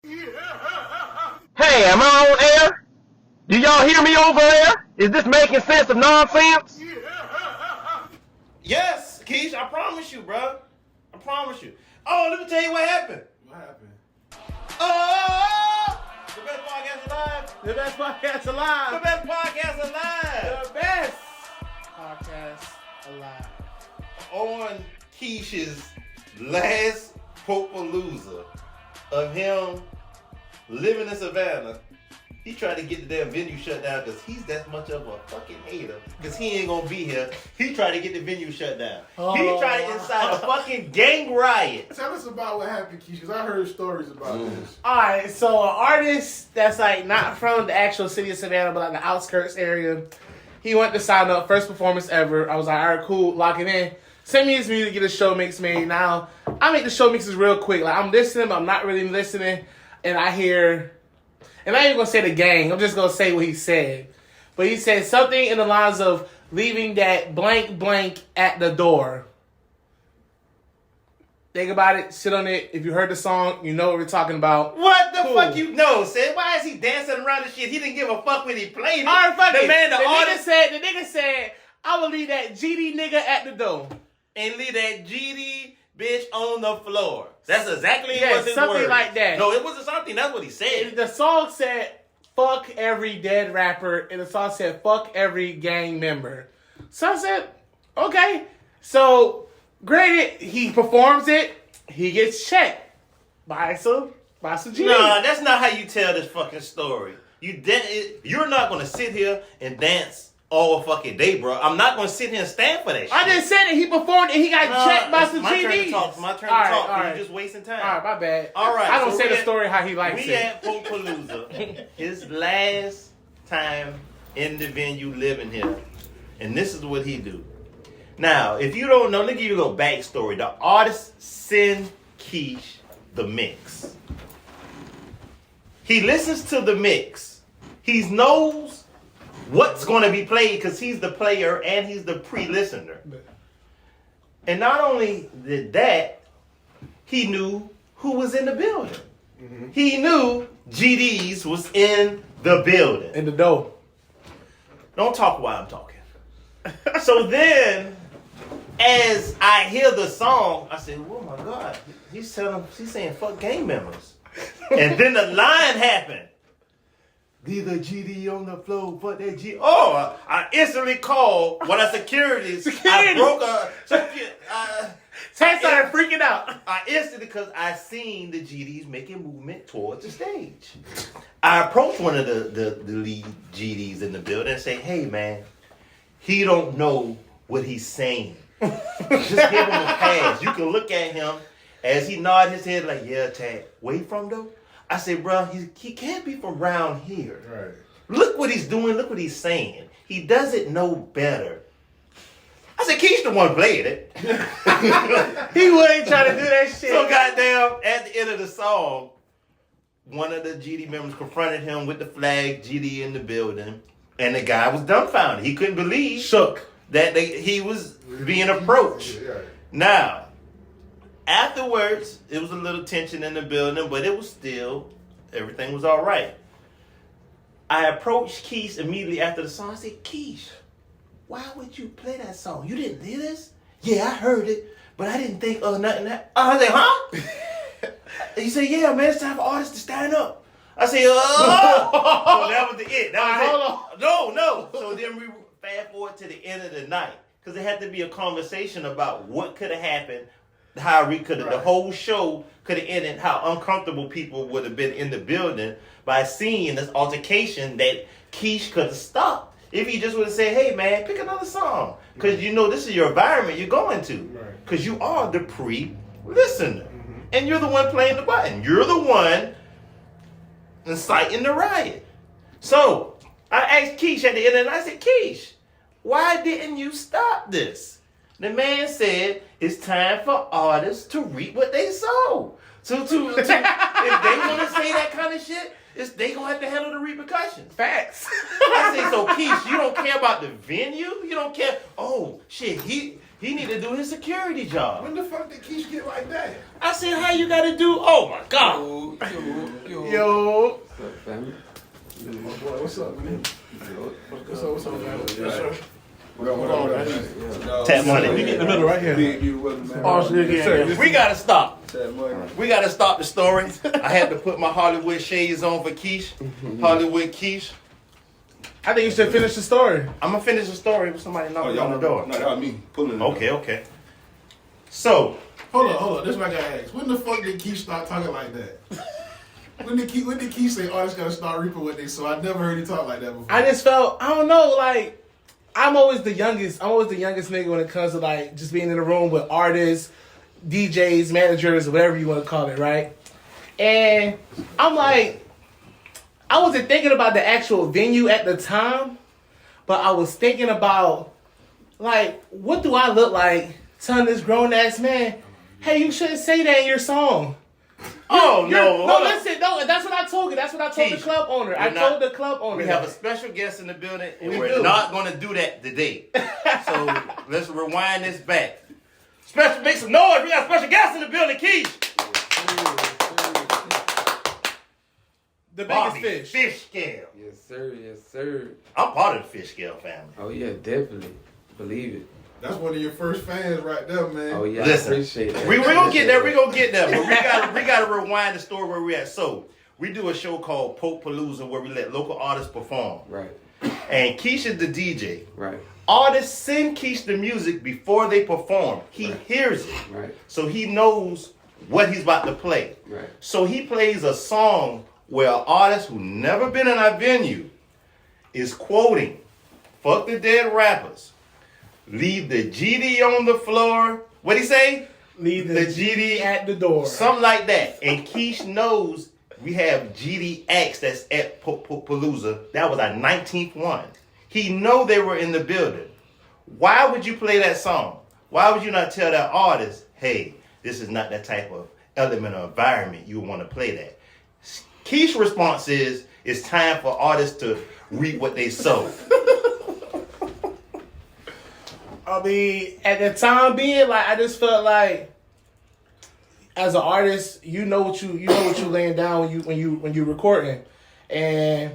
Hey, am I on air? Do y'all hear me over there? Is this making sense of nonsense? Yes, Keesh, I promise you, bro. I promise you. Oh, let me tell you what happened. What happened? Oh! The best podcast alive. The best podcast alive. The best podcast alive. The best podcast alive. On Keesh's last Popalooza of him living in Savannah, he tried to get the damn venue shut down because he's that much of a fucking hater. Because he ain't gonna be here. He tried to get the venue shut down. He tried to incite a fucking gang riot. Tell us about what happened, Keesh, because I heard stories about this. Alright, so an artist that's like not from the actual city of Savannah, but like the outskirts area, he went to sign up, first performance ever. I was like, alright, cool, lock it in. Send me his music, get a show mix made. Now, I make the show mixes real quick. Like, I'm listening, but I'm not really listening. And I hear... And I ain't even gonna say the gang. I'm just gonna say what he said. But he said something in the lines of leaving that blank blank at the door. Think about it. Sit on it. If you heard the song, you know what we're talking about. What the Cool. fuck you know, Sid? Why is he dancing around the shit? He didn't give a fuck when he played it. All right, fuck the it. man, the artist, The nigga said, I will leave that GD nigga at the door. and leave that GD bitch on the floor. That's exactly Yeah, what his something words. like that. No, it wasn't something. That's what he said. The song said, fuck every dead rapper. And the song said, fuck every gang member. So I said, okay. So, granted, he performs it. He gets checked by some G. Nah, that's not how you tell this fucking story. You're not gonna sit here and dance all fucking day, bro. I'm not gonna sit here and stand for that shit. I just said it. He performed and he got checked by some my GDs. turn to talk. My turn All to right, talk. all right. You're just wasting time. All right, my bad. All right, I don't so say we the at- story how he likes We it. at Popalooza, his last time in the venue living here, and this is what he do. Now, if you don't know, let me give you a little backstory. The artist send Keesh the mix. He listens to the mix. He knows what's going to be played because he's the player and he's the pre-listener. And not only did that, he knew who was in the building. Mm-hmm. He knew GDs was in the building. In the door. Don't talk while I'm talking. So then, as I hear the song, I said, oh my God, he's saying fuck gang members. And then the line happened. Leave the GD on the floor, fuck that G. Oh, I instantly called one of security. I broke a... Tay started freaking out. I instantly, because I seen the GDs making movement towards the stage. I approached one of the lead GDs in the building and say, hey man, he don't know what he's saying. Just give him a pass. You can look at him as he nod his head like, yeah, Tad. Where he from though? I said, bro, he can't be from around here. Right. Look what he's doing. Look what he's saying. He doesn't know better. I said, Keesh the one played it. He wouldn't try to do that shit. So goddamn, at the end of the song, one of the GD members confronted him with the flag, GD in the building, and the guy was dumbfounded. He couldn't believe Shook. that he was being approached. Yeah. Now, afterwards, it was a little tension in the building, but it was still, everything was all right. I approached Keesh immediately after the song. I said, Keesh, why would you play that song? You didn't hear this? Yeah, I heard it, but I didn't think nothing. I said, huh? He said, yeah, man, it's time for artists to stand up. I said, oh. So that was it. That was it. No. So then we fast forward to the end of the night, because it had to be a conversation about what could have happened, how we could have, the whole show could have ended, how uncomfortable people would have been in the building by seeing this altercation that Keesh could have stopped. If he just would have said, hey man, pick another song. Because you know this is your environment you're going to. Because you are the pre-listener. Mm-hmm. And you're the one playing the button. You're the one inciting the riot. So, I asked Keesh at the end of the night, I said, Keesh, why didn't you stop this? The man said, it's time for artists to reap what they sow. So if they want to say that kind of shit, they going to have to handle the repercussions. Facts. I say, so Keesh, you don't care about the venue? You don't care? Oh, shit, He need to do his security job. When the fuck did Keesh get like that? I said, how you gotta do? Oh my God. Yo. What's up, family? Boy, what's up, man? What's up, man? Yes, sir. What up, Tatmoney. We get in the middle right here. Oh, shit, yeah. We gotta stop. Tatmoney. We gotta stop the story. I had to put my Hollywood shades on for Keesh. Hollywood Keesh. I think you should finish the story. I'm gonna finish the story with somebody knocking on the door. No, that was me pulling it. Okay. So, Hold on. This is what I gotta ask. When the fuck did Keesh start talking like that? When did Keesh say artists gotta start reaping what they sow? I never heard he talk like that before. I just felt, I don't know, like, I'm always the youngest nigga when it comes to, like, just being in a room with artists, DJs, managers, whatever you want to call it, right? And I'm like, I wasn't thinking about the actual venue at the time, but I was thinking about, like, what do I look like telling this grown-ass man, hey, you shouldn't say that in your song. no, Listen, that's what I told you. That's what I told Keesh, the club owner. I we're not- told the club owner. we have a that. special guest in the building, and We we're do. not gonna do that today. So let's rewind this back. Make some noise. We got a special guest in the building, Keesh. The biggest Bobby fish. Fishscale. Yes, sir. Yes, sir. I'm part of the Fishscale family. Oh, yeah, definitely. Believe it. That's one of your first fans right there, man. Oh, yeah, Listen, I appreciate that. We're gonna get there. We're gonna get there. But we gotta rewind the story where we're at. So we do a show called Pope Palooza where we let local artists perform. Right, And Keesh is the DJ. right, Artists send Keesh the music before they perform. He Right. hears it. right, So he knows what he's about to play. right. So he plays a song where an artist who never been in our venue is quoting, fuck the dead rappers. Leave the GD on the floor. What'd he say? Leave the The GD GD at the door. Something like that. And Keesh knows we have GD acts that's at Palooza. That was our 19th one. He know they were in the building. Why would you play that song? Why would you not tell that artist, hey, this is not that type of element or environment you want to play that? Keesh's response is, it's time for artists to reap what they sow. I mean, at the time being, like, I just felt like, as an artist, you know what you laying down when you recording, and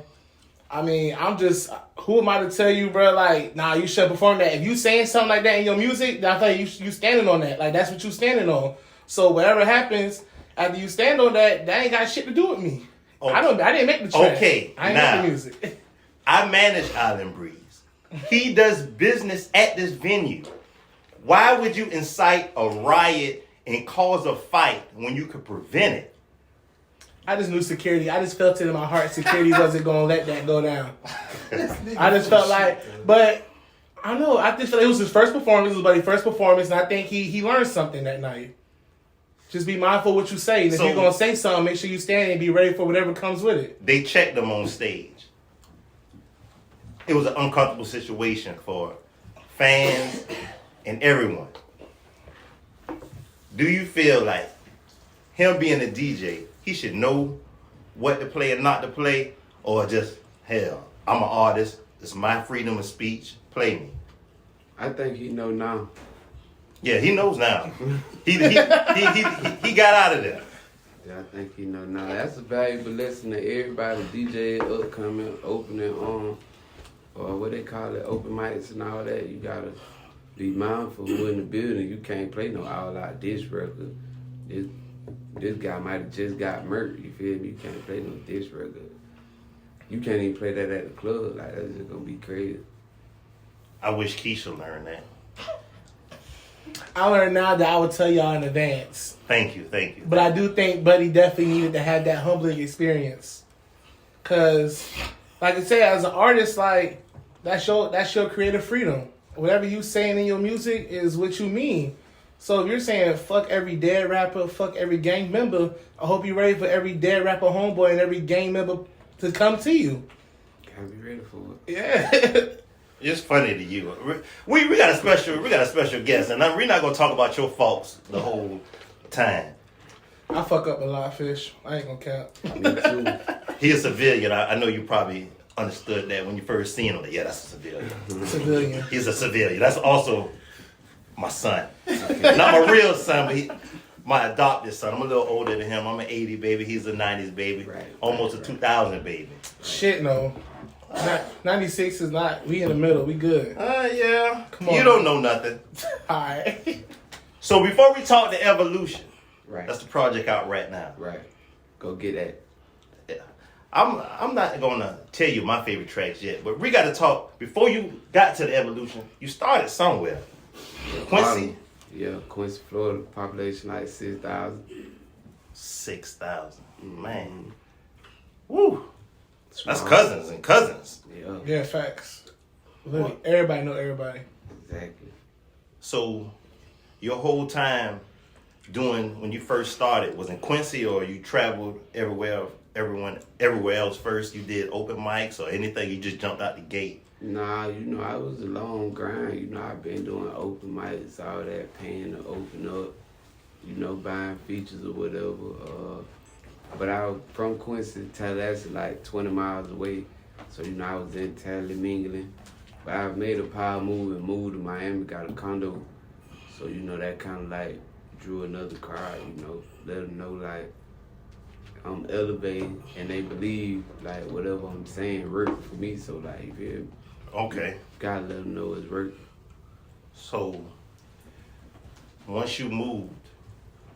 I mean, I'm just, who am I to tell you, bro? Like, nah, you should perform that. If you saying something like that in your music, then I feel like you standing on that. Like, that's what you standing on. So whatever happens after you stand on that, that ain't got shit to do with me. Okay. I didn't make the track. Okay, I ain't now. make the music. I manage Island Breeze. He does business at this venue. Why would you incite a riot and cause a fight when you could prevent it? I just knew security. I just felt it in my heart. Security wasn't gonna let that go down. I just felt like, but I don't know. I just felt it was his first performance. It was buddy's first performance, and I think he learned something that night. Just be mindful what you say. And if So- you're gonna say something, make sure you stand and be ready for whatever comes with it. They checked him on stage. It was an uncomfortable situation for fans and everyone. Do you feel like him being a DJ, he should know what to play and not to play, or just, hell, I'm an artist, it's my freedom of speech, play me? I think he know now. Yeah, he knows now. He got out of there. Yeah, I think he know now. That's a valuable lesson to everybody. DJ, upcoming, opening on, or what they call it, open mics and all that. You gotta be mindful who in the building. You can't play no all-out diss record. This guy might have just got murked. You feel me? You can't play no diss record. You can't even play that at the club. Like, that's just gonna be crazy. I wish Keesh would learn that. I learned now that I would tell y'all in advance. Thank you. But I do think Buddy definitely needed to have that humbling experience. Cause, like I said, as an artist, like that's your creative freedom. Whatever you saying in your music is what you mean. So if you're saying fuck every dead rapper, fuck every gang member, I hope you're ready for every dead rapper homeboy and every gang member to come to you. Gotta be ready for it. Yeah. It's funny to you. We got a special guest, and we're not gonna talk about your faults the whole time. I fuck up a lot, Fish. I ain't gonna count. Me too. He a civilian. I know you probably understood that when you first seen him. Like, yeah, that's a civilian. Civilian. He's a civilian. That's also My son. Not my real son, but my adopted son. I'm a little older than him. I'm an 80 baby. He's a 90s baby. Almost a 2000 baby. Shit, no. 96 is not. We in the middle. We good. Yeah. Come on. You don't know nothing. All right. So before we talk to Evolution, Right. that's the project out right now. Right. Go get that. Yeah. I'm not gonna tell you my favorite tracks yet, but we got to talk. Before you got to the Evolution, you started somewhere. Quincy. Yeah, Quincy, Florida, population like 6,000. 6,000. Man. Woo. That's Small. cousins and cousins. Yeah, Yeah, facts. Literally, everybody know everybody. exactly. So your whole time doing when you first started was in Quincy, or you traveled everywhere else first? You did open mics or anything? You just jumped out the gate? Nah, I was a long grind. I've been doing open mics, all that, paying to open up, buying features or whatever. But I was from Quincy, Tallahassee, like 20 miles away. So, I was in Tallahassee mingling. But I made a power move and moved to Miami, got a condo. So, that kind of like drew another crowd, let them know like I'm elevating and they believe like whatever I'm saying worked for me. So, like, you feel me? Okay. Gotta let them know it's working. So once you moved,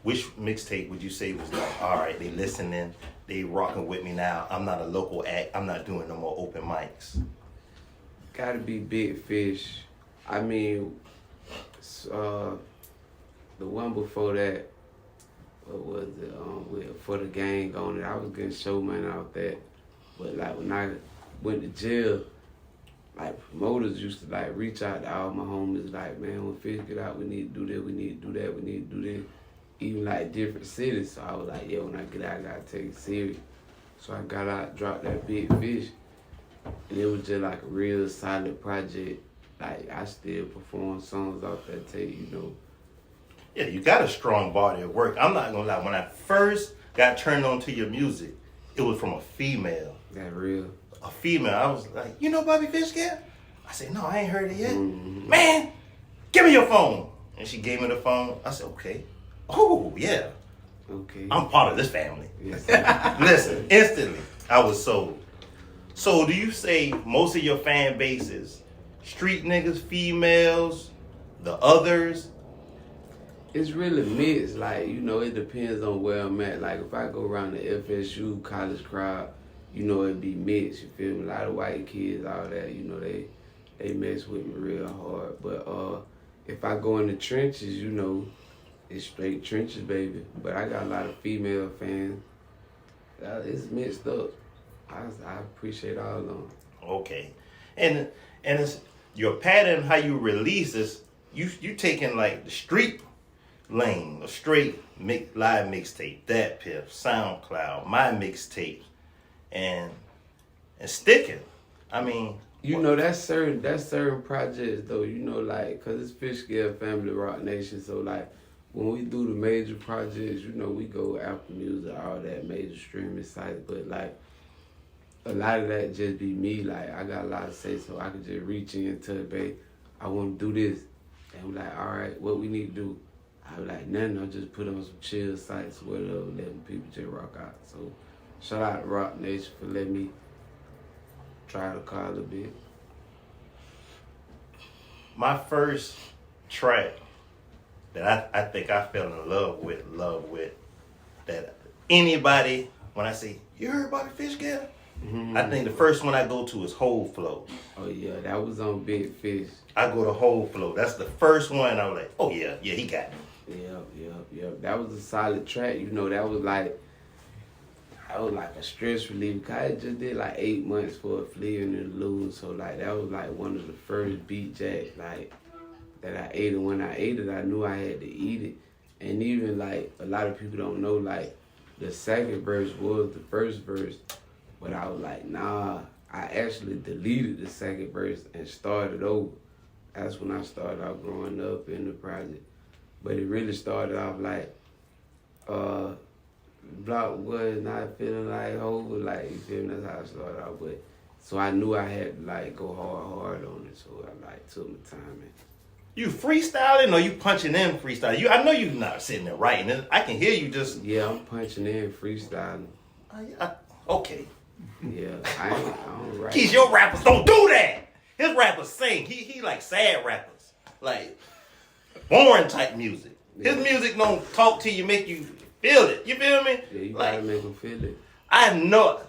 which mixtape would you say was like, all right, they listening, they rocking with me now. I'm not a local act. I'm not doing no more open mics. Gotta be Big Fish. I mean, the one before that, what was it? With For the Gang on it. I was getting show money out that, but like when I went to jail, like promoters used to like reach out to all my homies, like, man, when Fish get out, we need to do this, we need to do that, we need to do this. Even like different cities. So I was like, yeah, when I get out, I gotta take it serious. So I got out, dropped that Big Fish, and it was just like a real solid project. Like I still perform songs off that tape, Yeah, you got a strong body of work. I'm not gonna lie. When I first got turned on to your music, it was from a female. That real. A female. I was like, Bobby Fishscale? I said, no, I ain't heard it yet. Mm-hmm. Man, give me your phone. And she gave me the phone. I said, okay. Oh, yeah. Okay. I'm part of this family. Yes. Listen, instantly, I was sold. So do you say most of your fan base is street niggas, females, the others? It's really mixed. Like, it depends on where I'm at. Like, if I go around the FSU college crowd, it'd be mixed. You feel me? A lot of white kids, all that, they mess with me real hard. But if I go in the trenches, it's straight trenches, baby. But I got a lot of female fans. It's mixed up. I appreciate all of them. Okay. And it's your pattern, how you release this, you taking like the street lane, a straight live mixtape, that Piff, SoundCloud, my mixtapes, and sticking. I mean, that's certain projects though, like, cause it's Fishscale family, Roc Nation. So like, when we do the major projects, we go Apple Music, all that major streaming sites. But like, a lot of that just be me. Like, I got a lot to say, so I could just reach in and tell, babe, I want to do this. And I'm like, all right, what we need to do? I was like, nothing. I'll just put on some chill sites, whatever, letting people just rock out. So, shout out to Roc Nation for letting me try the car a little bit. my first track that I think I fell in love with, that anybody, when I say, you heard Bobby Fishscale? Mm-hmm. I think the first one I go to is Whole Flow. Oh yeah, that was on Big Fish. I go to Whole Flow. That's the first one. I was like, oh yeah, he got it. Yeah. That was a solid track. That was like a stress relief. Cause I just did like 8 months for fleeing and losing. So like that was like one of the first beat jacks like that I ate. And when I ate it, I knew I had to eat it. And even like a lot of people don't know, like the second verse was the first verse. But I was like, nah, I actually deleted the second verse and started over. That's when I started out growing up in the project. But it really started off like, Block was not feeling like over, like, you feel me? That's how I started out. But so I knew I had to like go hard on it. So I like took my time. You freestyling or you punching in freestyle? I know you're not sitting there writing it. I can hear you just. Yeah, I'm punching in freestyling. Okay. Yeah, I don't write. Keesh, your rappers don't do that. His rappers sing. He like sad rappers, like boring type music. His music don't talk to you, make you feel it. You feel me? Yeah, you like, gotta make them feel it. I know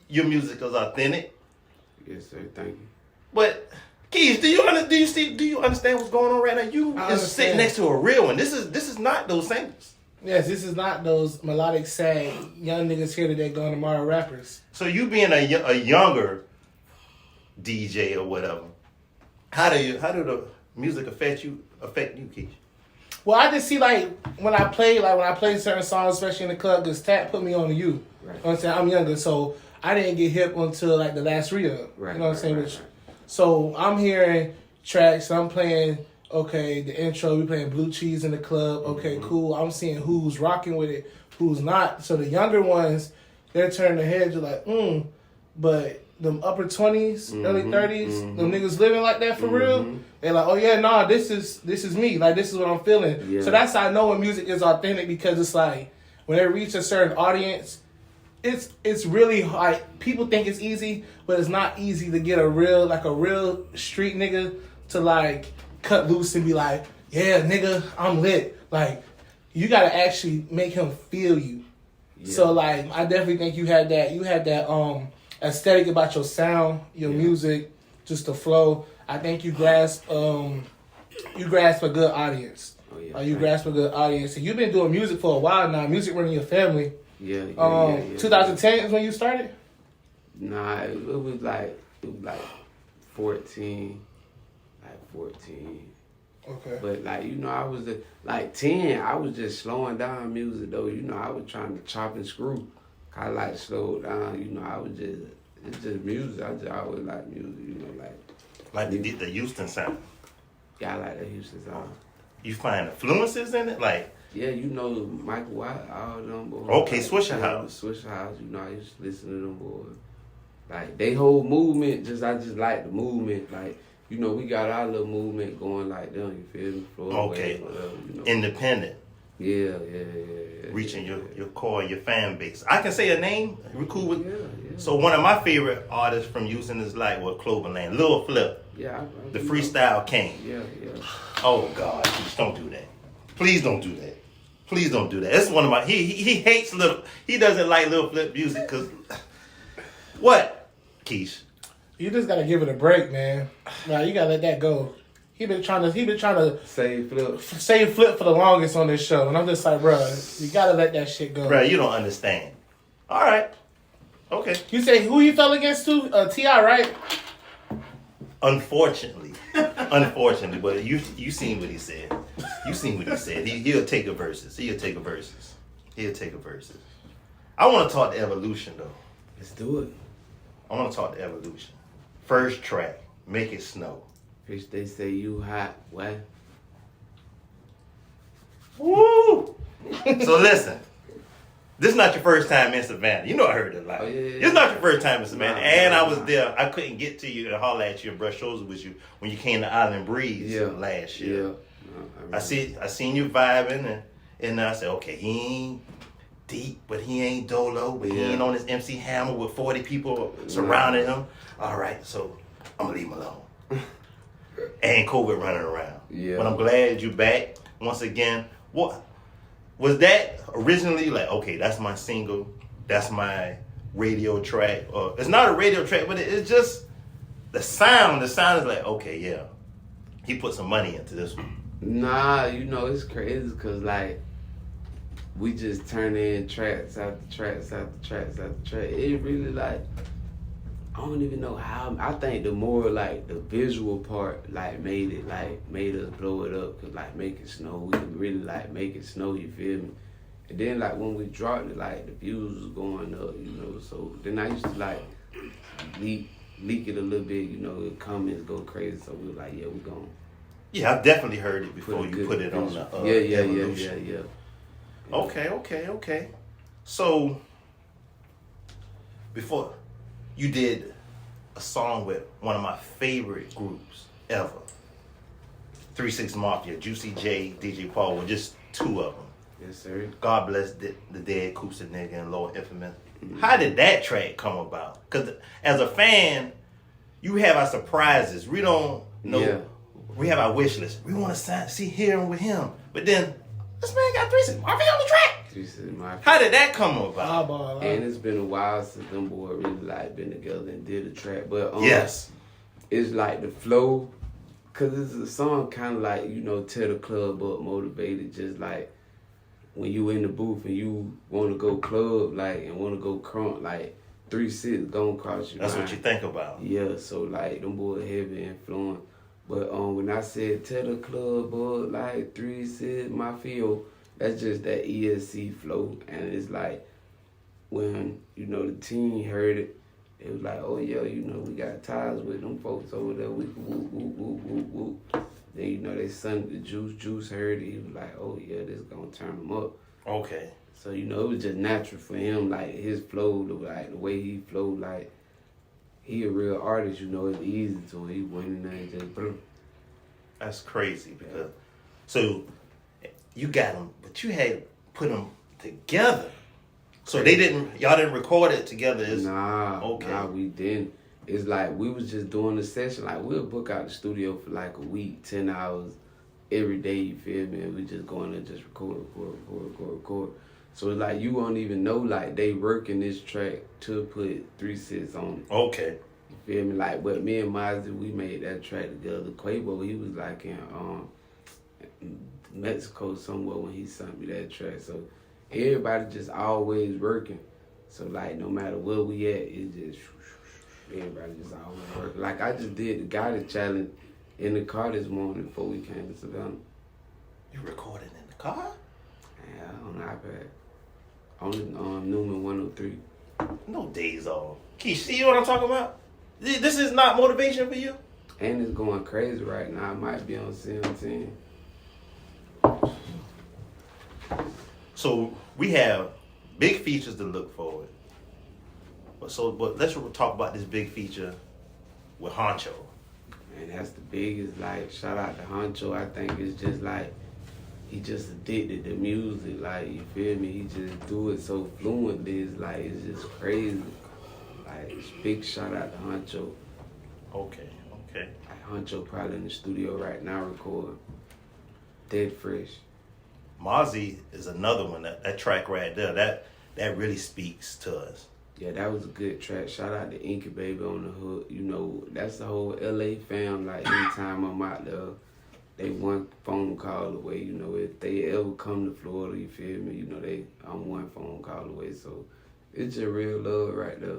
your music is authentic. Yes, sir. Thank you. But Keesh, do you understand what's going on right now? You is sitting next to a real one. This is not those singles. Yes, this is not those melodic, sad young niggas here today going tomorrow rappers. So you being a younger DJ or whatever, how do the music affect you, Keesh? Well, I just see when I play certain songs, especially in the club, because Tat put me on to you. Right. You know what I'm saying? I'm younger, so I didn't get hip until like the last re-up. Right. You know what I'm saying? Right. So I'm hearing tracks, I'm playing, okay, the intro, we playing Blue Cheese in the club, okay, cool. I'm seeing who's rocking with it, who's not. So the younger ones, they're turning their heads, you're like, but them upper 20s, early 30s, them niggas living like that for real, they're like, oh yeah, nah, this is me, like this is what I'm feeling. Yeah. So that's how I know when music is authentic, because it's like, when they reach a certain audience, it's really like, people think it's easy, but it's not easy to get a real street nigga to like cut loose and be like, yeah, nigga, I'm lit. Like, you gotta actually make him feel you. Yeah. So like, I definitely think you had that aesthetic about your sound, your music, just the flow. I think you grasp a good audience. Oh, yeah, you grasp a good audience. And you've been doing music for a while now. Music running your family. Yeah. 2010 is when you started? Nah, it was like 14. Okay. But like, I was like 10, I was just slowing down music though. I was trying to chop and screw. I like slow down, I was it's just music. I just always like music, like the Houston sound. Yeah, I like the Houston sound. You find influences in it, like. Yeah, Michael White, all them boys. Okay, Swisher House. Swisher House, I used to listen to them boys. Like, they whole movement, I just like the movement. Like, we got our little movement going like them, you feel me? Okay. Whatever, Independent. Yeah. Reaching your core, your fan base. I can say a name. We cool with. Yeah. So one of my favorite artists from Houston is like Cloverland, Lil Flip. Yeah. The Freestyle King. Yeah. Oh God, please don't do that. Please don't do that. Please don't do that. That's one of my. He hates He doesn't like Lil Flip music because. What, Keesh? You just gotta give it a break, man. Nah, you gotta let that go. He been trying to save Flip for the longest on this show, and I'm just like, bro, you gotta let that shit go. Bro, you don't understand. All right, okay. You say who you fell against too? T.I., right? Unfortunately, but you seen what he said. You seen what he said. He'll take a verses. I want to talk to Evolution though. Let's do it. I want to talk to Evolution. First track, Make It Snow. Bitch, they say you hot. What? Woo! So listen, this is not your first time in Savannah. I heard it a lot. Oh, yeah. It's not your first time in Savannah. I was there. I couldn't get to you to holler at you and brush shoulders with you when you came to Island Breeze last year. Yeah. I seen you vibing, and I said, okay, he ain't deep, but he ain't dolo, but he ain't on his MC Hammer with 40 people surrounding him. All right, so I'm gonna leave him alone. And COVID running around. Yeah. But I'm glad you back once again. What was that originally like? Okay, that's my single. That's my radio track. Or it's not a radio track, but it's just the sound. The sound is like, okay, yeah. He put some money into this one. Nah, it's crazy because like we just turn in tracks after tracks after tracks after tracks. It really like. I don't even know how. I think the more like the visual part like made us blow it up. Cause like Make It Snow, we can really like make it snow. You feel me? And then like when we dropped it, like the views was going up. So then I used to like leak it a little bit. The comments go crazy. So we were like, yeah, we going. Yeah, I've definitely heard it before you put it on the Evolution. Yeah. Okay. So before. You did a song with one of my favorite groups ever, 3 6 Mafia, Juicy J, DJ Paul were just two of them. Yes, sir. God bless the dead Coosa nigga and Lord Infamous. How did that track come about? Because as a fan, you have our surprises. We don't know. Yeah. We have our wish list. We want to see him with him. But then, this man got 3 6 Mafia on the track. 3 6 Mafia. How did that come about? And it's been a while since them boys really like been together and did a track. But Yes. it's like the flow, cause it's a song kind of like, you know, tear the club up, motivated, just like when you in the booth and you want to go club, like, and want to go crunk, like 3 6 gonna cross your That's mind. what you think about. Yeah, so like them boys heavy influence. But when I said tear the club up, like 3 6 Mafia, that's just that ESC flow, and it's like when, you know, the team heard it, it was like, oh yeah, you know, we got ties with them folks over there. We can whoop, whoop, whoop, whoop, whoop. Then, you know, they sung the Juice. Juice heard it. He was like, oh yeah, this gonna turn them up. Okay. So, you know, it was just natural for him, like his flow, like the way he flowed, like he a real artist, you know, it's easy to him. He went in there and just boom. That's crazy because, so you got them, but you had put them together. So y'all didn't record it together. Nah, we didn't. It's like we was just doing the session. Like we'll book out the studio for like a week, 10 hours every day, you feel me? And we just go in there, just record. So it's like you won't even know like they working this track to put 3 6 on it. Okay. You feel me? Like, but me and Mazda, we made that track together. Quavo, he was like in Mexico somewhere when he sent me that track. So everybody just always working. So like no matter where we at, it's just everybody just always working. Like I just did the Gotti challenge in the car this morning before we came to Savannah. You recorded in the car? Yeah, on the iPad. On the Newman 103. No days off. Keesh, see what I'm talking about? This is not motivation for you? And it's going crazy right now. I might be on 17. So we have big features to look forward. But let's talk about this big feature with Honcho. And that's the biggest, like, shout out to Honcho. I think it's just like, he just addicted to music, like, you feel me? He just do it so fluently, it's like, it's just crazy. Like, big shout out to Honcho. Okay. Like, Honcho probably in the studio right now recording. Dead fresh. Mozzie is another one, that track right there, that really speaks to us. Yeah, that was a good track. Shout out to Inky Baby on the hook. You know, that's the whole LA fam. Like, anytime I'm out there, they one phone call away. You know, if they ever come to Florida, you feel me? You know, I'm one phone call away. So it's just real love right there.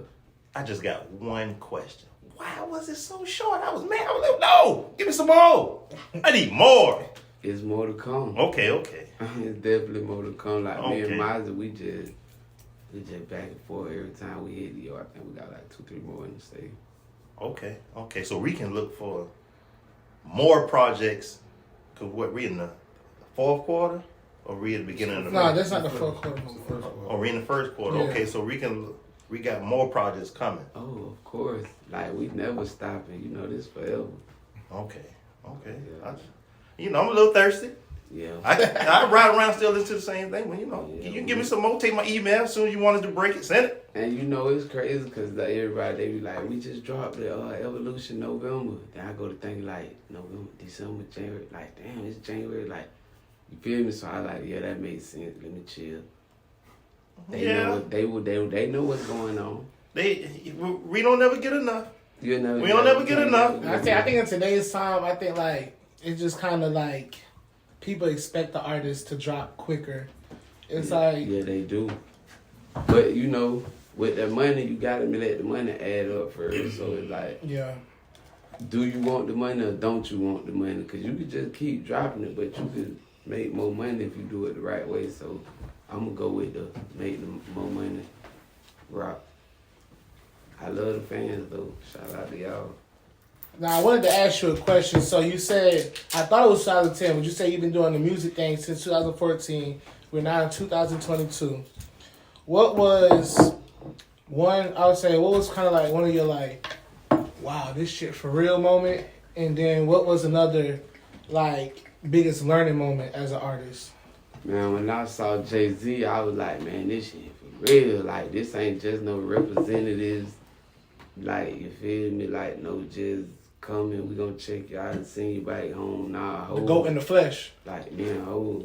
I just got one question. Why was it so short? I was mad. I was like, no, give me some more. I need more. It's more to come. Okay. It's definitely more to come. Like, me Okay. and Mazda, we just back and forth every time we hit the yard. I think we got like 2-3 more in the state. Okay. So we can look for more projects. Cause what, we in the fourth quarter? Or we at the beginning of the No, that's not the fourth quarter. Or we in the first quarter. Yeah. Okay, so we got more projects coming. Oh, of course. Like, we never stopping. You know, this forever. Okay. Yeah. I'm a little thirsty. Yeah. I ride around still listen to the same thing. When Yeah, you can give me some more. Take my email as soon as you wanted to break it. Send it. And you know, it's crazy because everybody, they be like, we just dropped the Evolution November. Then I go to think like, November, December, January. Like, damn, it's January. Like, you feel me? So I like, yeah, that makes sense. Let me chill. They know what's going on. We don't never get enough. We don't never get enough. I think in today's time, I think like it's just kind of like people expect the artists to drop quicker. It's like yeah, they do. But you know, with the money, you gotta let the money add up first. So it's like, yeah. Do you want the money or don't you want the money? Because you could just keep dropping it, but you could make more money if you do it the right way. So I'm going to go with the make more money rock. I love the fans, though. Shout out to y'all. Now, I wanted to ask you a question. So you said, I thought it was 2010, but you said you've been doing the music thing since 2014. We're now in 2022. What was what was kind of like one of your like, wow, this shit for real moment? And then what was another like biggest learning moment as an artist? Man, when I saw Jay-Z, I was like, man, this shit for real. Like, this ain't just no representatives. Like, you feel me? Like, no, just come and we gonna check you out and send you back home. Nah, The goat in the flesh. Like, me and Ho,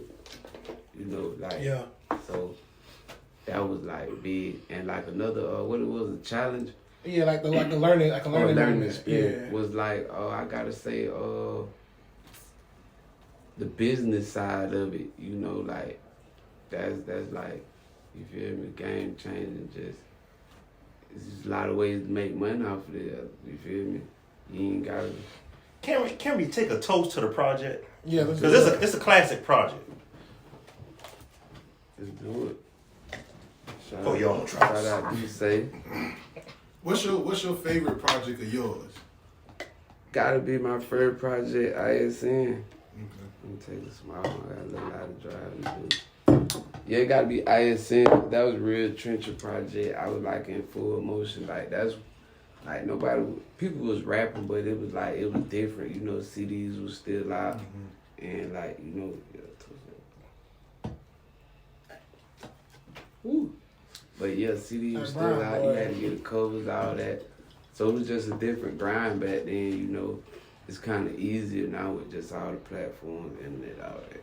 you know, like, Yeah. So that was like big. And like another, what it was, a challenge. Yeah, like a learning moment. Experience was like, I gotta say, the business side of it, you know, like that's like, you feel me, game changing. Just it's just a lot of ways to make money off of it. You feel me? You ain't gotta. Can we take a toast to the project? Yeah, let's do because it. it's a classic project. Let's do it. Oh, y'all don't try. Shout out to say. What's your favorite project of yours? Gotta be my first project, ISN. Okay. Let me take a small one. I got a little lot of driving to do. Yeah, it gotta be ISN. That was a real trencher project. I was like in full emotion. Like that's like people was rapping, but it was like it was different. You know, CDs was still out, and like you know. Woo. But yeah, CDs was still out. You had to get the covers, all that. So it was just a different grind back then. You know, it's kind of easier now with just all the platforms, internet, all that.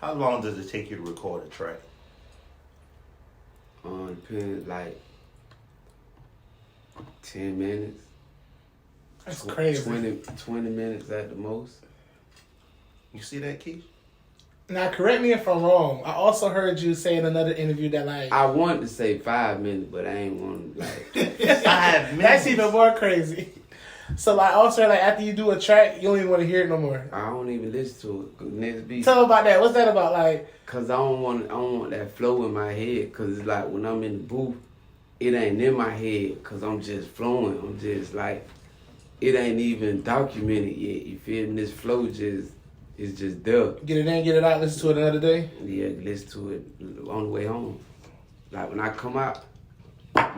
How long does it take you to record a track? Depends, like 10 minutes. That's crazy. 20 minutes at the most. You see that, Keesh? Now, correct me if I'm wrong. I also heard you say in another interview that like I wanted to say 5 minutes, but I ain't want to like. 5 minutes. That's even more crazy. So like also like after you do a track, you don't even want to hear it no more. I don't even listen to it. Next beat. Tell them about that. What's that about? Like, Cause I don't want that flow in my head. Cause it's like when I'm in the booth, it ain't in my head. Cause I'm just flowing. I'm just like, it ain't even documented yet. You feel me? This flow is just there. get it in, get it out, listen to it another day. Yeah, listen to it on the way home. Like when I come out,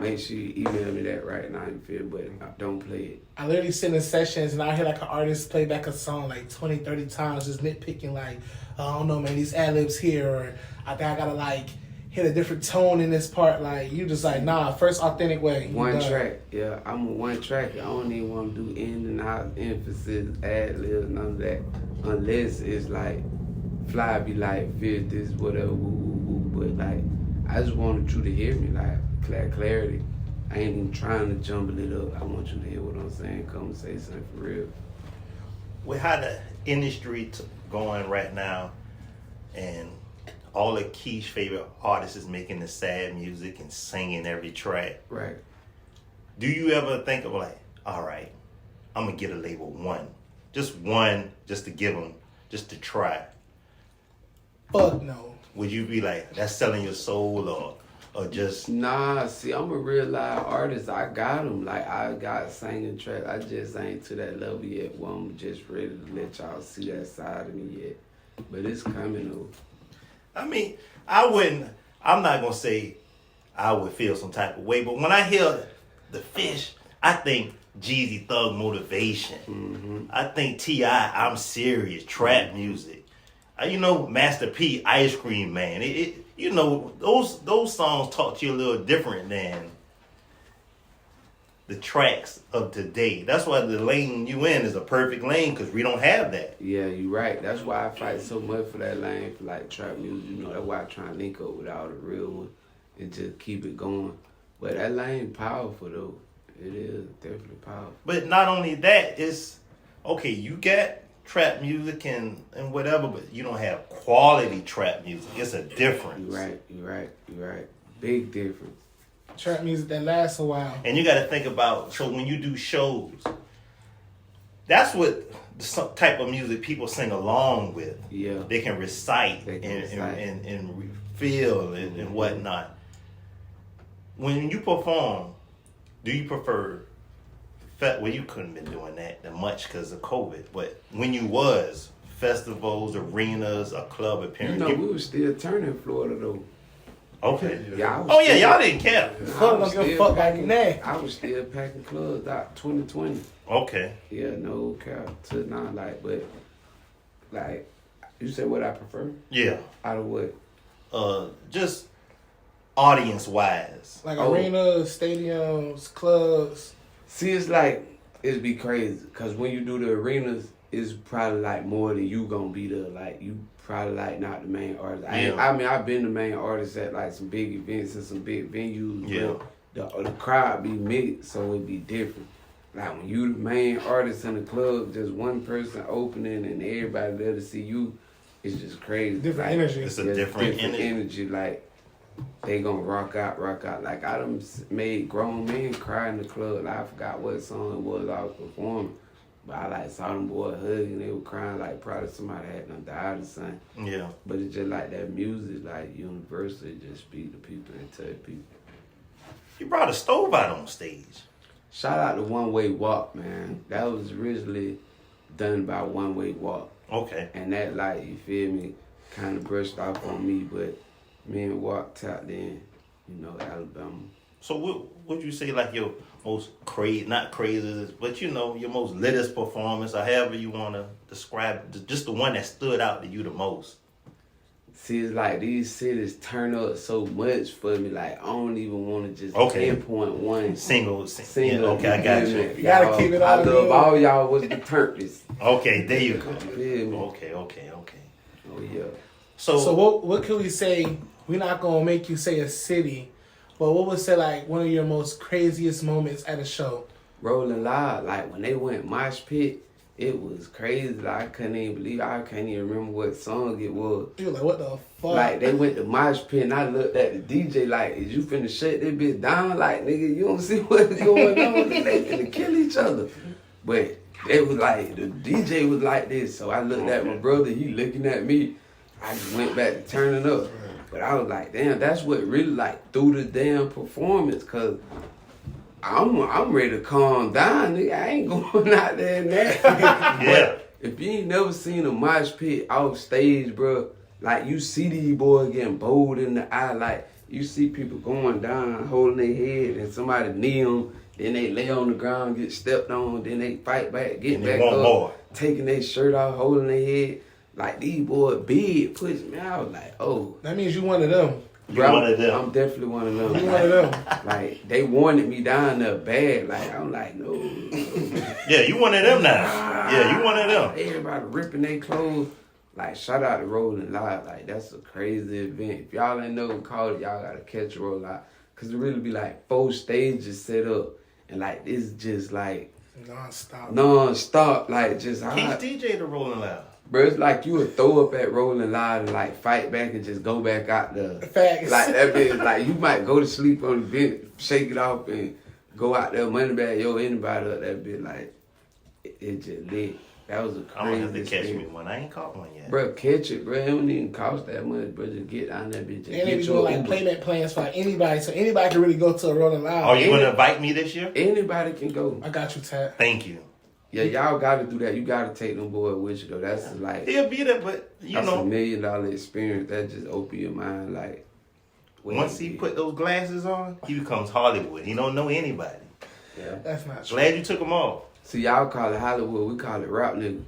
make sure you email me that right now. You feel me? But don't play it. I literally sit in sessions and I hear like an artist play back a song like 20, 30 times, just nitpicking like, I don't know, man, these ad-libs here, or I think I gotta like hit a different tone in this part. Like, you just like, nah, first authentic way. One track. Yeah, I'm a one track. I don't even want to do in and out, emphasis, ad-libs, none of that. Unless it's like, fly be like, feel this, whatever, woo, woo, woo. But like, I just wanted you to hear me, like, clarity. I ain't even trying to jumble it up. I want you to hear what I'm saying. Come and say something for real. With how the industry going right now, and all the Keesh favorite artists is making the sad music and singing every track. Right. Do you ever think of like, all right, I'm gonna get a label one, just to give them, just to try? Fuck no. Would you be like, that's selling your soul, or just? Nah, see, I'm a real live artist. I got them. Like, I got singing tracks. I just ain't to that level yet where I'm just ready to let y'all see that side of me yet. But it's coming, though. I mean, I'm not gonna say I would feel some type of way, but when I hear the Fish, I think Jeezy Thug Motivation. Mm-hmm. I think T.I. I'm Serious, trap music. You know, Master P, Ice Cream Man. You know, those songs talk to you a little different than the tracks of today. That's why the lane you in is a perfect lane, because we don't have that. Yeah, you're right. That's why I fight so much for that lane, for like trap music. You know, that's why I try and link up with all the real ones and just keep it going. But that lane powerful though. It is definitely powerful. But not only that, it's okay, you got trap music and whatever, but you don't have quality trap music. It's a difference. You're right. Big difference. Trap music that lasts a while. And you got to think about, so when you do shows, that's what the type of music people sing along with. Yeah. They can recite and feel and whatnot. When you perform, do you prefer, well, you couldn't have been doing that much because of COVID, but when you was, festivals, arenas, a club appearance. You know, we were still turning Florida though. Okay. Yeah, I was Oh yeah, still- y'all didn't care. Fuck, don't give a fuck back in there. I was still packing clubs out 2020. Okay. Yeah, no cap to now, like, you said what I prefer? Yeah. Out of what? Just audience wise. Like arenas, stadiums, clubs. See, it's like, it'd be crazy, because when you do the arenas, it's probably like more than you gonna be there. Like, you probably like not the main artist. I mean, I've been the main artist at like some big events and some big venues. Yeah. But the crowd be mixed, so it'd be different. Like when you the main artist in the club, just one person opening and everybody there to see you, it's just crazy. Different like, energy. It's a different energy. Like they gonna rock out. Like I done made grown men cry in the club. Like, I forgot what song it was I was performing, but I like saw them boys hugging. They were crying like probably somebody had done died or something. Yeah. But it's just like that music, like universal, it just speak to people and touch people. You brought a stove out on stage. Shout out to One Way Walk, man. That was originally done by One Way Walk. Okay. And that, like, you feel me, kind of brushed off on me, but me and Walk tapped in, you know, Alabama. So what would you say like your most not crazy, but you know, your most littest performance, or however you want to describe it, just the one that stood out to you the most? See, it's like these cities turn up so much for me, like, I don't even want to just pinpoint one. Single. Yeah, Okay, I got you. You gotta keep it all I love good. all y'all was the purpose. Okay, there you go. You feel me? Okay. Oh, yeah. So what can we say? We're not gonna make you say a city, but what would say like one of your most craziest moments at a show? Rolling Loud, like when they went mosh pit, it was crazy. Like, I can't even remember what song it was. You were like, what the fuck? Like, they went to mosh pit and I looked at the DJ like, is you finna shut that bitch down? Like, nigga, you don't see what's going on? They finna kill each other. But it was like, the DJ was like this. So I looked at my brother, he looking at me. I just went back to turning up. But I was like, damn, that's what really like threw the damn performance, cause I'm ready to calm down, nigga. I ain't going out there and that. yeah. If you ain't never seen a mosh pit off stage, bro, like you see these boys getting bold in the eye, like you see people going down, holding their head, and somebody knee them, then they lay on the ground, get stepped on, then they fight back, get And back they want up, more. taking their shirt off, holding their head. Like these boys big, push me out, like, oh. That means you one of them. You one of them. I'm definitely one of them. You one of them. Like, they wanted me down there bad. Like, I'm like, no. Yeah, you one of them now. Yeah, you one of them. Everybody ripping their clothes. Like, shout out to Rolling Loud. Like, that's a crazy event. If y'all ain't never called it, y'all gotta catch Roll Loud. Cause it really be like 4 stages set up. And like, it's just like non-stop. Like, just Keesh DJ the Rolling Loud. Bro, it's like you would throw up at Rolling Loud and like fight back and just go back out there. Facts. Like that bitch, like you might go to sleep on the bench, shake it off and go out there, money bag, anybody up that bitch, like it just lit. That was a crazy I'm gonna have to catch experience. me one. I ain't caught one yet. Bro, catch it, bro. It don't even cost that much, bro. Just get down that bitch. And they be doing like payment plans for like anybody, so anybody can really go to a Rolling Loud. Are you gonna invite me this year? Anybody can go. I got you, Tat. Thank you. Yeah, y'all gotta do that. You gotta take them boys with you though. That's like He'll be there, but you that's know, $1 million experience. That just open your mind like once he put those glasses on, he becomes Hollywood. He don't know anybody. Yeah. That's not true. Glad you took them off. See, y'all call it Hollywood, we call it rap nigga.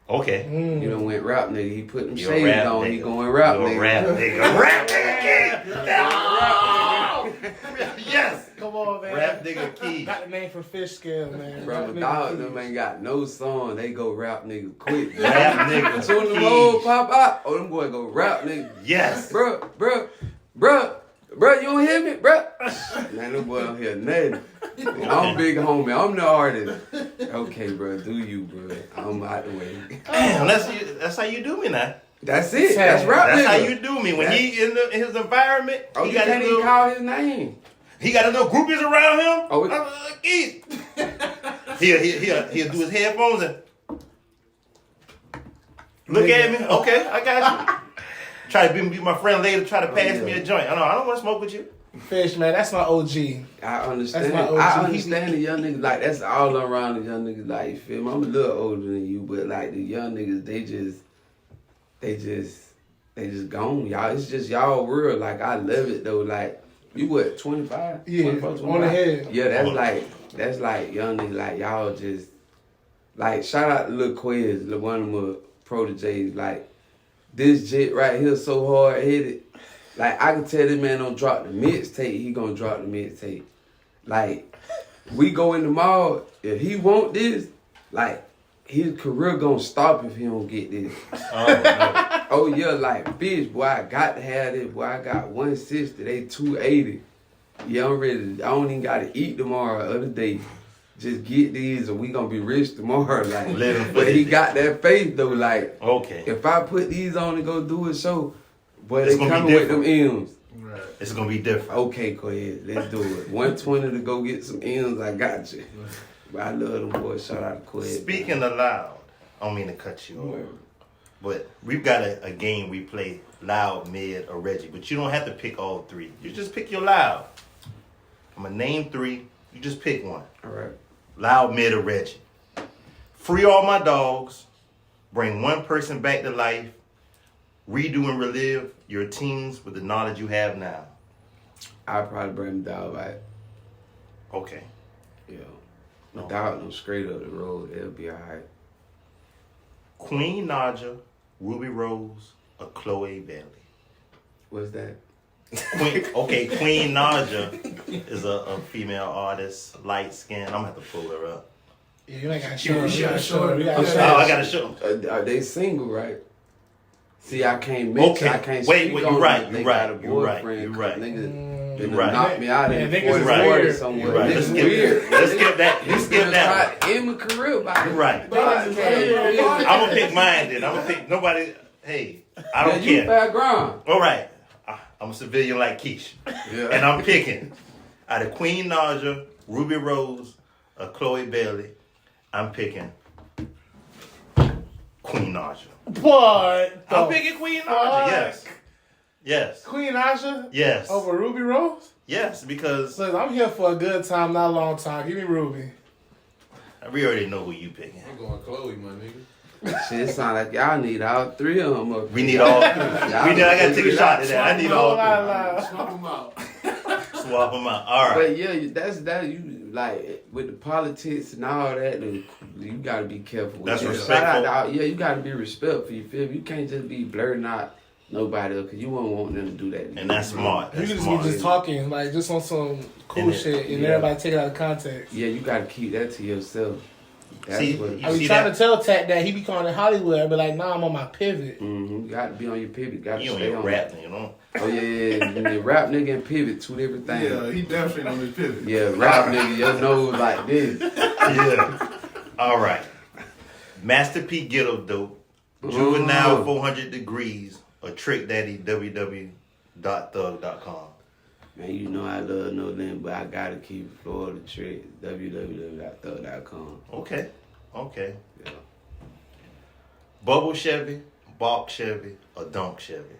Okay. You done went rap nigga. He put them You a shades rap on. nigga. He going rap You a nigga. rap nigga. Rap nigga kid. Yes. Come on, man. Rap nigga key. Got the name from Fishscale, man. Bro, Rap my nigga dog Keesh. them ain't got no song. They go rap nigga quick. Rap nigga As soon as the Keesh. roll pop out, oh, them boy go rap nigga. Yes. Bro, you don't hear me, bro? Man, them boy don't hear nothing. I'm big homie. I'm the artist. Okay, bro, do you, bro? I'm out the way. Damn, that's how you do me now. That's it. That's rap nigga. That's how you do me. When he in his environment, Oh, he you got can't his even little, call his name. he got his little groupies around him. Oh, I'm like, Keesh. He'll do his headphones and look at me. Okay, I got you. Try to be my friend later. Try to pass me a joint. I don't want to smoke with you. Fish, man, that's my OG. I understand. That's my OG. I understand the young niggas. Like, that's all around the young niggas. Like, you feel me? I'm a little older than you, but like the young niggas, they just they just gone, y'all. It's just y'all world. Like, I love it though. Like, you what, 25? Yeah, 24, 25? on the head. Yeah, that's like young niggas, like y'all just, like, shout out to Lil Quiz, one of my proteges. Like, this jit right here so hard headed. Like, I can tell this man don't drop the mixtape, he gonna drop the mixtape. Like, we go in the mall, if he want this, like, his career gonna stop if he don't get this. Oh, no. Oh yeah, like, bitch, boy, I got to have this. Boy, I got 160, they 280. Yeah, I'm ready. I don't even gotta eat tomorrow, other day. Just get these and we gonna be rich tomorrow. Like, but he got that faith though. Like, Okay. if I put these on and go do a show, boy, It's they gonna be coming with them M's. Right. It's gonna be different. Okay, go ahead, let's do it. 120 to go get some M's. I got you. But I love them boys. Shout out to Quid. Speaking of loud, I don't mean to cut you off, but we've got a game we play: loud, mid, or Reggie. But you don't have to pick all three. You just pick your loud. I'm gonna name three. You just pick one. All right. Loud, mid, or Reggie. Free all my dogs. Bring one person back to life. Redo and relive your teens with the knowledge you have now. I'll probably bring the dog back. Okay. Yeah. The dog them straight up the road. It'll be all right. Queen Naja, Ruby Rose, or Chloe Bailey. What's that? Queen Naja is a female artist, light skin. I'm gonna have to pull her up. Yeah, you ain't got to show her. You You gotta gotta show show her. her. You gotta Yeah. show Oh, her. I gotta show them. Are they single, right? See, I can't mix. Okay. I can't Wait, speak wait, on you're right, them. They you're got a right, you're right, boyfriend, you're 'cause right. Niggas You're been right. knock me out Yeah, in niggas 40, is 40 weird. somewhere. You're right. This Let's is skip, weird. let's skip that. Let's skip that. Try to end my career by You're right. Podcast. I'm gonna pick mine then. I'm gonna pick nobody. Hey, I don't You care. background. All right. I'm a civilian like Keesh. Yeah. And I'm picking out of Queen Naja, Ruby Rose, or Chloe Bailey. I'm picking Queen Naja. What? I'm the picking Queen fuck? Naja. Yes. Yes. Queen Asha Yes. over Ruby Rose? Yes, because Look, I'm here for a good time, not a long time. Give me Ruby. we already know who you picking. I'm going Chloe, my nigga. Shit, it sound like y'all need all three of them up. We need all. I gotta take a shot at that. I need all. Swap them out. Swap them out. All right. But yeah, that you like with the politics and all that. You gotta be careful. With That's that. respectful. Shout out, yeah, you gotta be respectful. You feel me? You can't just be blurting out nobody because you won't want them to do that. And that's smart. You That's can just smart. be just talking, like just on some cool And shit, and yeah. everybody take it out of context. Yeah, you gotta keep that to yourself. That's See, what. you I be see trying that? to tell Tat that he be calling it Hollywood. I be like, nah, I'm on my pivot. You gotta be on your pivot. Gotta You don't stay even on. rap, you know. Oh yeah. The rap nigga and pivot, two different things. Yeah, he definitely on his pivot. Yeah, rap nigga, your nose like this. Yeah. All right. Master P Ghetto Dope, Juvenile 400 Degrees, or Trick Daddy www.thug.com. Man, you know I love no name, but I gotta keep Florida Trick, www.thug.com. Okay. Yeah. Bubble Chevy, Balk Chevy, or Dunk Chevy.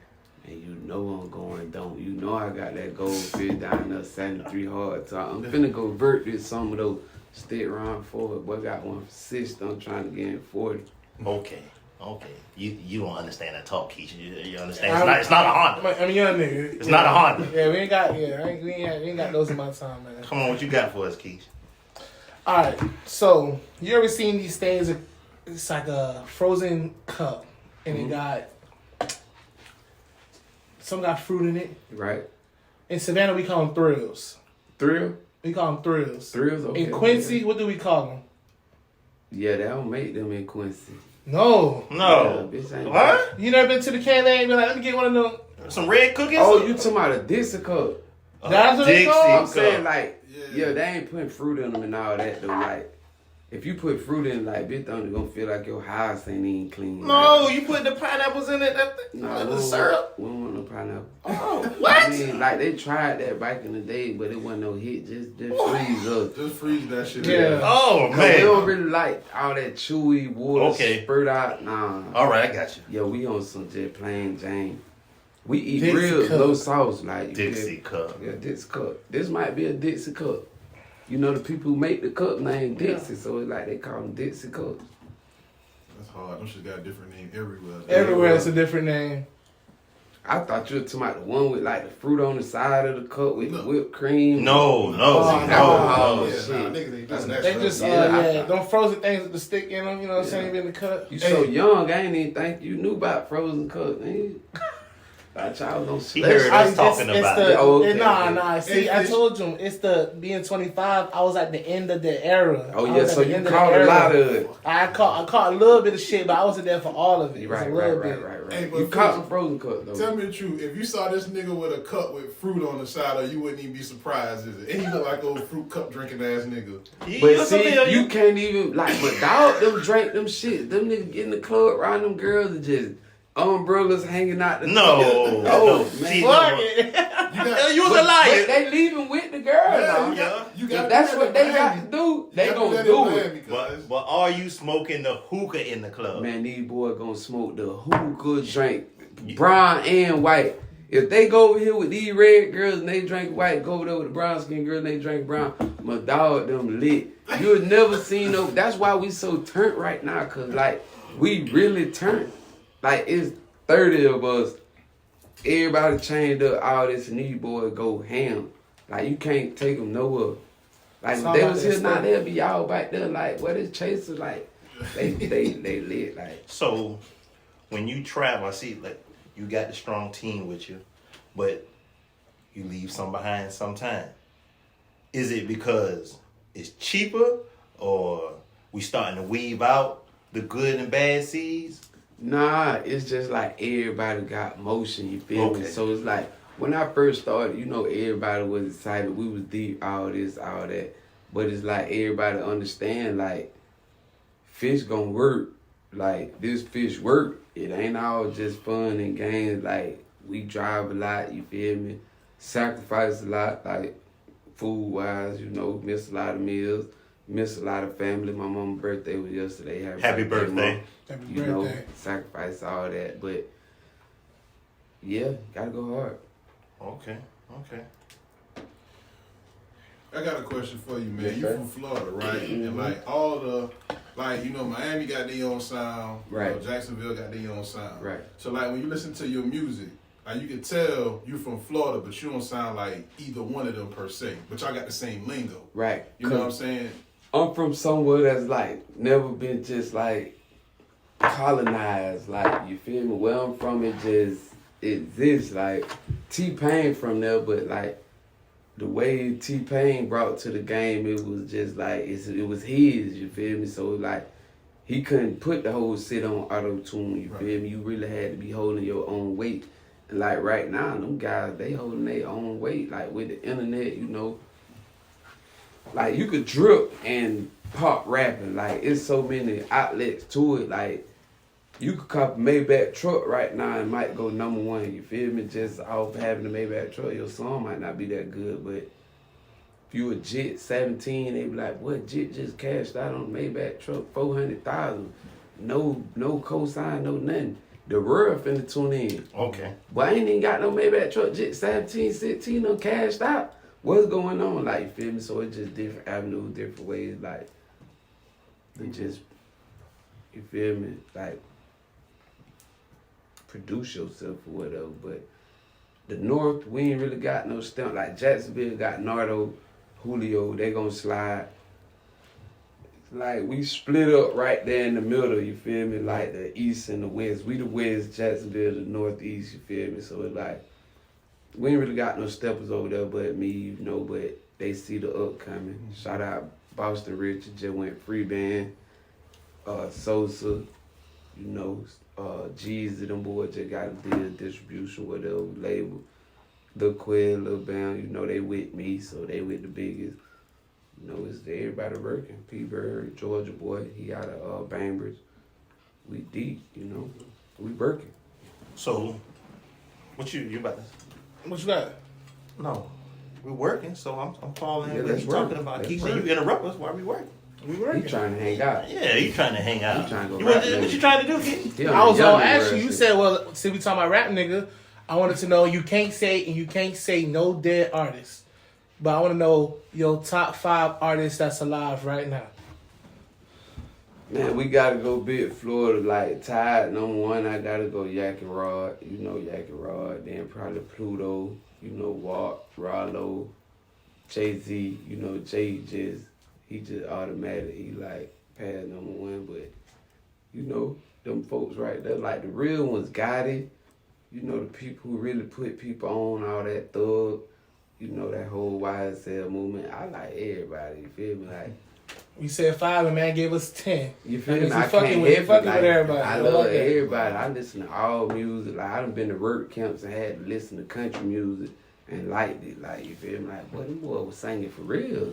And you know I'm going don't. You know I got that goldfish down there, 73 hard. So I'm finna go vert with some of those stick around forward. Boy, got one for 60. I'm trying to get in 40. Okay. You don't understand that talk, Keesh. You understand? It's not a Honda. I'm a young nigga. It's not a Honda. Yeah, we ain't got. Yeah, we ain't got those in my time, man. Come on, what you got for us, Keesh? All right, so you ever seen these things? It's like a frozen cup, and it got some got fruit in it. Right? In Savannah, we call them thrills. Thrill? We call them thrills. Thrills? Okay. In Quincy, what do we call them? Yeah, they don't make them in Quincy. No. No. Yeah, bitch ain't What? You never been to the K-Lane and be like, let me get one of them. Some red cookies? Oh, you talking about a Dixie cup? That's what they Dixie call? I'm saying cup. like, yeah, they ain't putting fruit in them and all that though. Like, if you put fruit in, like, bitch, don't gonna feel like your house ain't even clean. No, you put the pineapples in it. No, The syrup. We don't want no pineapple. Oh, what? I mean, like, they tried that back in the day, but it wasn't no hit. Just freeze up. Just freeze that shit. Yeah. Oh, Cause we don't man. really like all that chewy water Okay. spurt out. Nah. All right, I got you. Yo, we on some just plain Jane. We eat Dixie real cup. low sauce, like Dixie cup. Yeah, Dixie cup. This might be a Dixie cup. You know, the people who make the cup name Dixie, so it's like they call them Dixie cups. That's hard. Them shit got a different name everywhere. Everywhere it's a different name. I thought you were talking about the one with like the fruit on the side of the cup with whipped cream. No. Yeah, shit. niggas ain't doing that They shit. just, them frozen things with the stick in them, you know what I'm saying, in the cut. You so young, I ain't even think you knew about frozen cup, man. Thought y'all don't He heard us talking about it. Nah. See, I told you, it's the being 25. I was at the end of the era. Oh yeah, so you caught a lot of it. I caught a little bit of shit, but I wasn't there for all of it. Right. Hey, but You caught some frozen cup though. Tell me the truth. If you saw this nigga with a cup with fruit on the side of it, you wouldn't even be surprised, is it? And he look like old fruit cup drinking ass nigga. But see, you can't even like. But dog, them drank them shit. Them niggas get in the club around them girls and just umbrellas hanging out the No, man. Fuck it. You was a liar. But they leaving with the girl. You If got that's what they got to do, they gonna do it. But are you smoking the hookah in the club? Man, these boys gonna smoke the hookah drink, brown and white. If they go over here with these red girls and they drink white, go over there with the brown skin girls and they drink brown, my dog them lit. You have never seen no. That's why we so turnt right now, cause like we really turnt. Like it's 30 of us. Everybody chained up, all this, and these boys go ham. Like you can't take them nowhere. Like if they was here now, they'll be all back there. Like what is Chaser like? They lit like. So when you travel, I see like you got the strong team with you, but you leave some behind sometime. Is it because it's cheaper, or we starting to weave out the good and bad seeds? Nah, it's just like everybody got motion, you feel me? So it's like, when I first started, you know, everybody was excited. We was deep, all this, all that. But it's like everybody understand, like, fish gonna work. Like, this fish work. It ain't all just fun and games. Like, we drive a lot, you feel me? Sacrifice a lot, like, food-wise, you know, miss a lot of meals. Miss a lot of family. My mom's birthday was yesterday. Happy birthday. You know, sacrifice all that. But, yeah, gotta go hard. Okay. I got a question for you, man. You from Florida, right? And like all the, like, you know, Miami got their own sound. Right. You know, Jacksonville got their own sound. Right. So like when you listen to your music, like you can tell you from Florida, but you don't sound like either one of them per se. But y'all got the same lingo. Right. You know what I'm saying? I'm from somewhere that's like never been just like colonized. Like, you feel me? Where I'm from, it just exists. Like, T-Pain from there, but like the way T-Pain brought to the game, it was just like, it was his, you feel me? So like, he couldn't put the whole shit on auto-tune, you feel me? You really had to be holding your own weight. And like right now, them guys, they holding their own weight. Like with the internet, you know, like you could drip and pop rapping. Like it's so many outlets to it. Like you could cop a Maybach truck right now and might go #1. You feel me? Just off having a Maybach truck, your song might not be that good. But if you a Jit 17, they be like, "What Jit just cashed out on a Maybach truck, $400,000, no cosign, no nothing." The world finna tune in. Okay. But I ain't even got no Maybach truck. Jit 17, 16, no cashed out. What's going on? Like, you feel me? So it's just different avenues, different ways, like, to just, you feel me? Like, produce yourself or whatever. But the North, we ain't really got no stamp. Like, Jacksonville got Nardo, Julio, they gonna slide. Like, we split up right there in the middle, you feel me? Like, the East and the West. We the West, Jacksonville, the Northeast, you feel me? So it's like, we ain't really got no steppers over there but me, you know, but they see the upcoming. Shout out Boston Richard, just went free band. Sosa, you know, Jeezy, them boys just got a deal, distribution, whatever, label. Lil Quell, Lil Bam, you know, they with me, so they with the biggest. You know, it's everybody working. P-Bird, Georgia boy, he out of Bainbridge. We deep, you know, we working. So, what you about to? What you got? No, we're working. So I'm calling. Yeah, Yeah, let's you work. talking about? Let's Keesh, work. you interrupt us while we working. We He working. trying to hang out. Yeah, you trying to hang out. He trying to go You rap what nigga. you trying to do, Keesh? He I on was the gonna young ask you. world You shit. said, "Well, see, we talking about rap, nigga." I wanted to know you can't say no dead artists, but I want to know your top 5 artists that's alive right now. Man, we gotta go big Florida, like Tide, number one, I gotta go Yak and Rod, you know Yak and Rod, then probably Pluto, you know Walk, Rollo, Jay-Z, you know Jay he just automatic, he like past number one, but you know, them folks right there, like the real ones got it, you know the people who really put people on, all that thug, you know that whole YSL movement, I like everybody, you feel me, like. We said 5 and man gave us 10. You feel me? I fucking with everybody. I love everybody. I listen to all music. Like I done been to work camps and had to listen to country music and liked it. Like you feel me? Like boy, them boys was singing for real.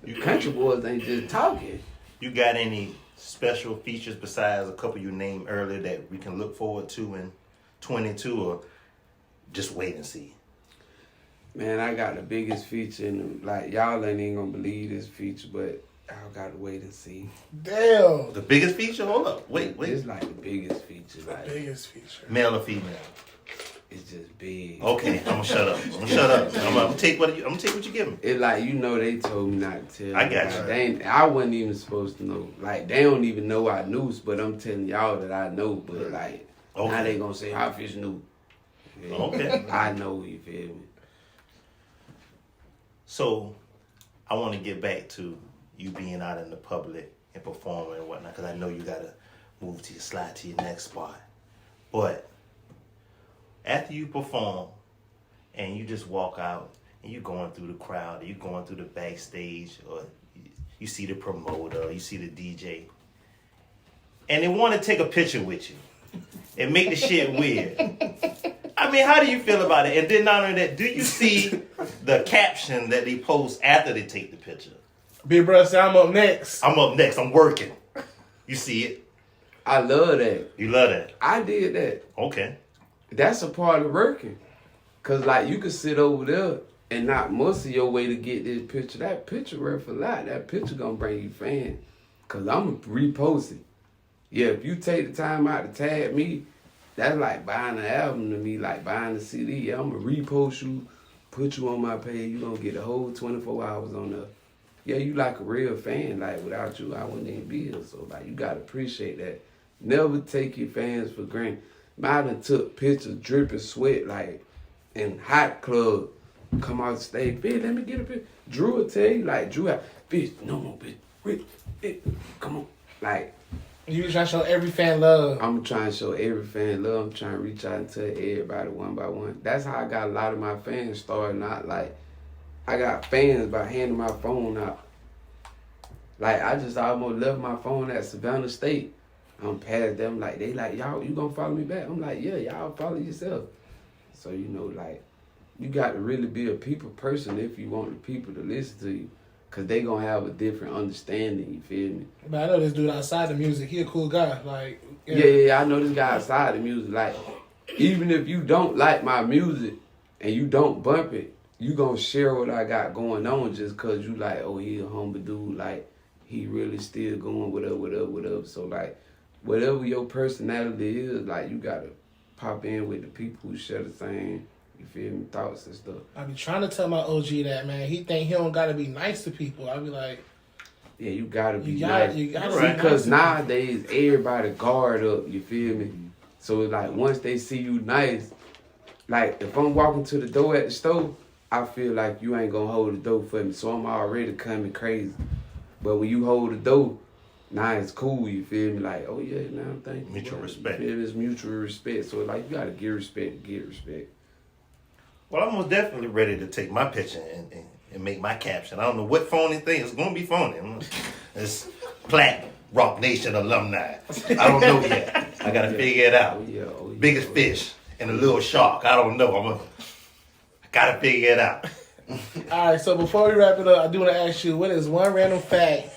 The country boys ain't just talking. You got any special features besides a couple you named earlier that we can look forward to in 22, or just wait and see? Man, I got the biggest feature in like y'all ain't even gonna believe this feature, but y'all gotta wait and see. Damn. The biggest feature? Hold up. Wait. It's like the biggest feature. Like Biggest feature. Male or female? it's just big. Okay, I'm gonna shut up. I'm gonna take what you give me. It like, you know, they told me not to tell. I got you. I wasn't even supposed to know. Like, they don't even know I knew, but I'm telling y'all that I know. But like, now they gonna say how Fish knew. Yeah. Okay. I know, you feel me? So, I want to get back to you being out in the public and performing and whatnot, because I know you gotta slide to your next spot. But after you perform and you just walk out and you're going through the crowd, or you're going through the backstage, or you see the promoter, or you see the DJ, and they want to take a picture with you and make the shit weird. I mean, how do you feel about it? And then not only that, do you see the caption that they post after they take the picture? Big brother say, I'm up next. I'm up next. I'm working. You see it? I love that. You love that? I did that. Okay. That's a part of working. Cause like you could sit over there and not muscle your way to get this picture. That picture worth a lot. That picture gonna bring you fans. Cause I'm gonna repost it. Yeah, if you take the time out to tag me, that's like buying an album to me, like buying a CD. Yeah, I'm gonna repost you, put you on my page. You gonna get the whole 24 hours on there. Yeah, you like a real fan. Like without you, I wouldn't even be here. So like you gotta appreciate that. Never take your fans for granted. I done took pictures dripping sweat like in hot club. Come out stage, bitch, let me get a picture. Drew will tell you, like Drew, bitch, no more, bitch, come on, like. You trying to show every fan love. I'm trying to show every fan love. I'm trying to reach out and tell everybody one by one. That's how I got a lot of my fans starting out. Like, I got fans by handing my phone out. Like, I just almost left my phone at Savannah State. I'm past them, like, they like, y'all, you gonna follow me back? I'm like, yeah, y'all follow yourself. So, you know, like, you got to really be a people person if you want the people to listen to you. Cause they gonna have a different understanding, you feel me? But I know this dude outside the music, he a cool guy. Like yeah, I know this guy outside the music. Like, even if you don't like my music and you don't bump it, you gonna share what I got going on just cause you like, oh, he a humble dude, like he really still going what up. So like, whatever your personality is, like you gotta pop in with the people who share the same, you feel me, thoughts and stuff. I be trying to tell my OG that, man. He think he don't gotta be nice to people. I be like, yeah, you gotta be nice. You gotta see, because nowadays everybody guard up, you feel me? So it's like once they see you nice, like if I'm walking to the door at the store, I feel like you ain't gonna hold the door for me. So I'm already coming crazy. But when you hold the door, now it's cool, you feel me? Like, oh yeah, now I'm thinking. Mutual respect. It's mutual respect. So like you gotta give respect to get respect. Well, I'm most definitely ready to take my picture and make my caption. I don't know what phony thing. It's going to be phony. It's Platinum, Roc Nation alumni. I don't know yet. I got to figure it out. Oh, yeah. Biggest fish and a little shark. I don't know. I got to figure it out. All right, so before we wrap it up, I do want to ask you, what is one random fact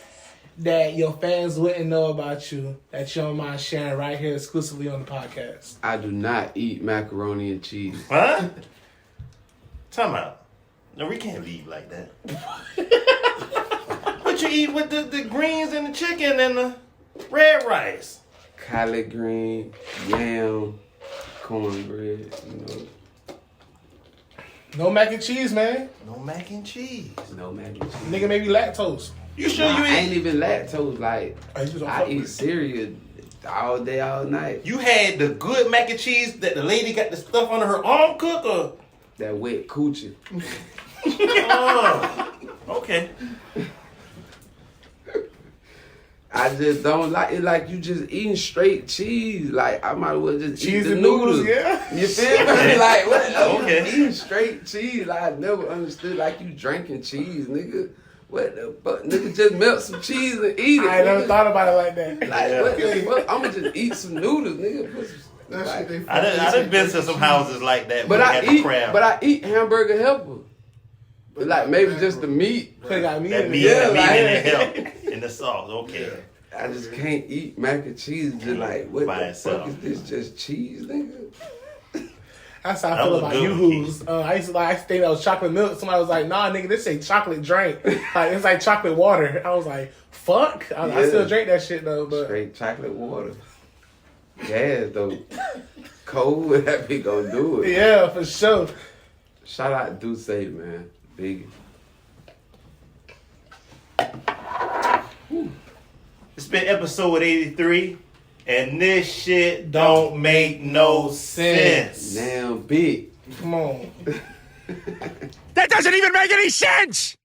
that your fans wouldn't know about you that you don't mind sharing right here exclusively on the podcast? I do not eat macaroni and cheese. Huh? Time out. No, we can't leave like that. What you eat with the greens and the chicken and the red rice? Collard green, yam, cornbread, you know. No mac and cheese, man. No mac and cheese. No mac and cheese. Nigga, maybe lactose. You sure Nah, you I ain't eat? even lactose. Like, Oh, you just don't I fuck eat with it. cereal all day, all night. You had the good mac and cheese that the lady got the stuff under her arm cook, or? That wet coochie. Oh, okay. I just don't like it. Like you just eating straight cheese. Like I might as well just Cheese eat the and noodles, noodles. yeah. You feel me? Like what? Okay. Eating straight cheese. Like I never understood. Like you drinking cheese, nigga. What the fuck, nigga? Just melt some cheese and eat it. I ain't never nigga. thought about it like that. Like what the fuck? I'ma just eat some noodles, nigga. Put some, That like, shit, they I done been to some houses like that. but where I they got the eat. crab. But I eat hamburger helper. But like maybe just the meat. Could got me that in meat, it. Yeah, the meat like- and the help in the sauce. Okay. I just can't eat mac and cheese. Just like what By the itself. fuck is this? Just cheese, nigga. That's how I That feel was about good one, Yoo-Hoos. I used to think that was chocolate milk. Somebody was like, "Nah, nigga, this ain't chocolate drink. Like it's like chocolate water." I was like, "Fuck." I Yeah. still drink that shit though, but Straight chocolate water. Gas though. Cold, that be gonna do it. yeah, for sure. Shout out Duce, man. Big. It's been episode 83, and this shit don't make no sense. Now big. Come on. That doesn't even make any sense!